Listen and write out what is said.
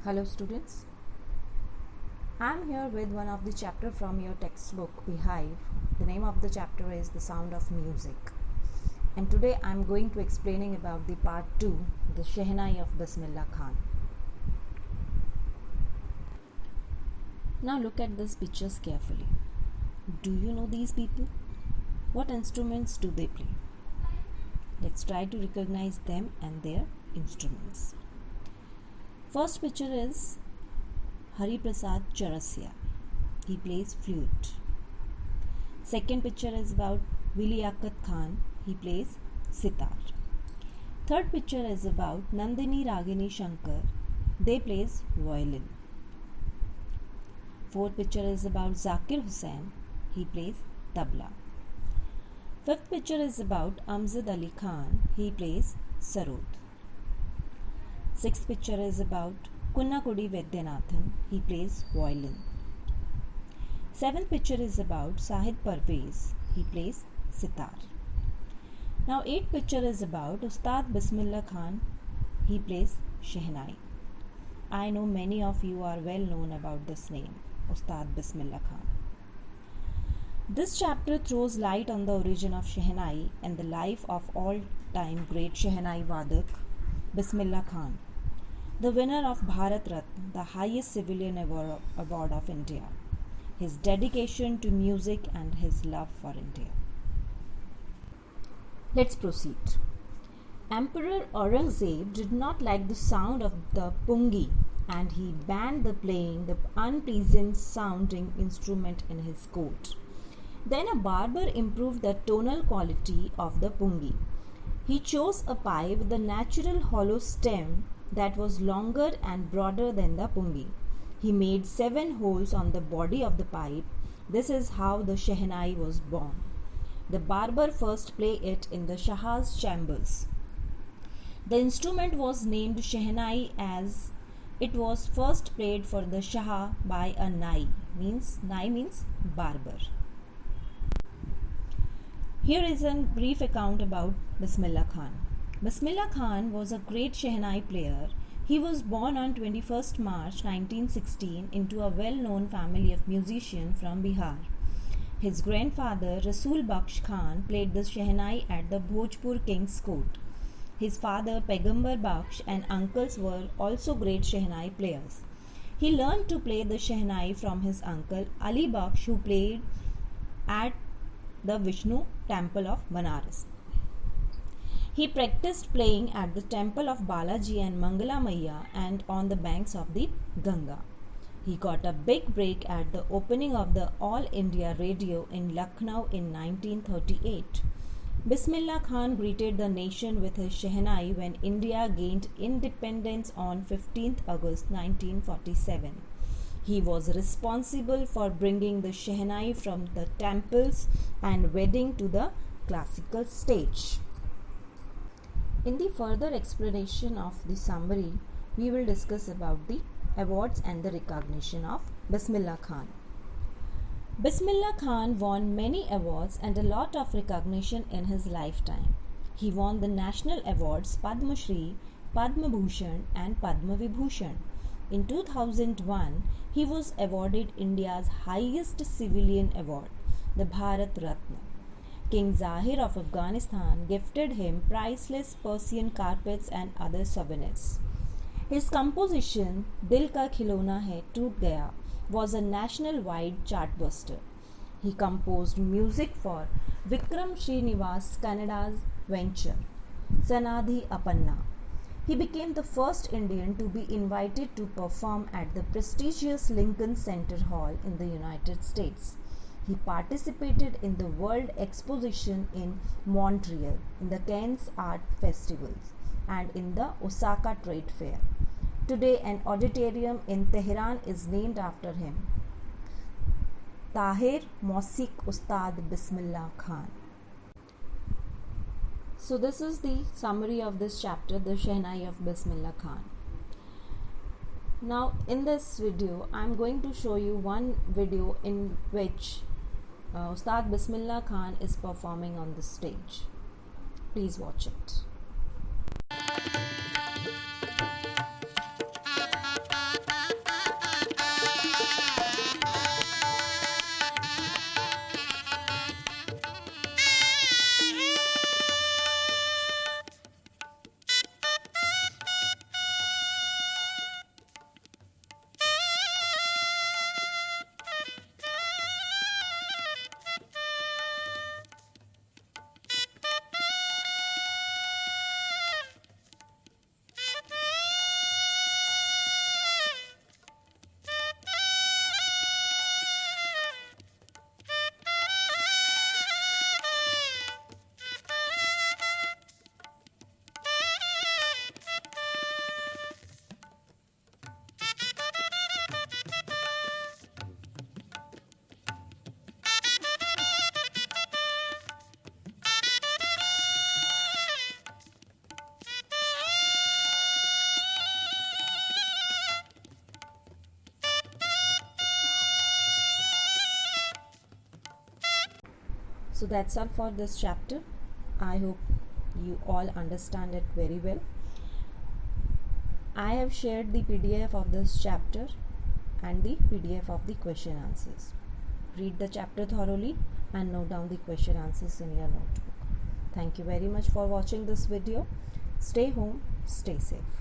Hello students, I am here with one of the chapter from your textbook Beehive. The name of the chapter is The Sound of Music, and today I am going to explaining about the part 2, the Shehnai of Bismillah Khan. Now look at these pictures carefully. Do you know these people? What instruments do they play? Let's try to recognize them and their instruments. First picture is Hari Prasad Chaurasia. He plays flute. Second picture is about Wali Liaquat Khan. He plays sitar. Third picture is about Nandini Ragini Shankar. They plays violin. Fourth picture is about Zakir Hussain. He plays tabla. Fifth picture is about Amjad Ali Khan. He plays sarod. Sixth picture is about Kunnakudi Vaidyanathan. He plays violin. Seventh picture is about Sahid Parvez. He plays sitar. Now eighth picture is about Ustad Bismillah Khan. He plays Shehnai. I know many of you are well known about this name, Ustad Bismillah Khan. This chapter throws light on the origin of Shehnai and the life of all-time great Shehnai Vadak, Bismillah Khan, the winner of Bharat Ratna, the highest civilian award of India, his dedication to music and his love for India. Let's proceed. Emperor Aurangzeb did not like the sound of the pungi and he banned the playing the unpleasant sounding instrument in his court. Then a barber improved the tonal quality of the pungi. He chose a pipe with a natural hollow stem that was longer and broader than the pungi. He made 7 holes on the body of the pipe. This is how the Shehnai was born. The barber first played it in the Shah's chambers. The instrument was named Shehnai as it was first played for the Shah by a Nai. Nai means barber. Here is a brief account about Bismillah Khan. Bismillah Khan was a great Shehnai player. He was born on 21st March 1916 into a well-known family of musicians from Bihar. His grandfather Rasul Bakhsh Khan played the Shehnai at the Bhojpur King's Court. His father Paigambar Bakhsh and uncles were also great Shehnai players. He learned to play the Shehnai from his uncle Ali Bakhsh, who played at the Vishnu temple of Banaras. He practiced playing at the temple of Balaji and Mangala Maiya and on the banks of the Ganga. He got a big break at the opening of the All India Radio in Lucknow in 1938. Bismillah Khan greeted the nation with his Shehnai when India gained independence on 15th August 1947. He was responsible for bringing the Shehnai from the temples and wedding to the classical stage. In the further explanation of the summary, we will discuss about the awards and the recognition of Bismillah Khan. Bismillah Khan won many awards and a lot of recognition in his lifetime. He won the national awards Padma Shri, Padma Bhushan and Padma Vibhushan. In 2001, he was awarded India's highest civilian award, the Bharat Ratna. King Zahir of Afghanistan gifted him priceless Persian carpets and other souvenirs. His composition, Dil Ka Khilona Hai Toot Gaya, was a national-wide chartbuster. He composed music for Vikram Srinivas Kannada's venture, Sanadhi Apanna. He became the first Indian to be invited to perform at the prestigious Lincoln Center Hall in the United States. He participated in the World Exposition in Montreal, in the Cannes Art Festivals, and in the Osaka Trade Fair. Today, an auditorium in Tehran is named after him. Tahir Mosik Ustad Bismillah Khan. So this is the summary of this chapter, the Shehnai of Bismillah Khan. Now in this video, I am going to show you one video in which Ustad Bismillah Khan is performing on the stage. Please watch it. So that's all for this chapter. I hope you all understand it very well. I have shared the PDF of this chapter and the PDF of the question answers. Read the chapter thoroughly and note down the question answers in your notebook. Thank you very much for watching this video. Stay home, stay safe.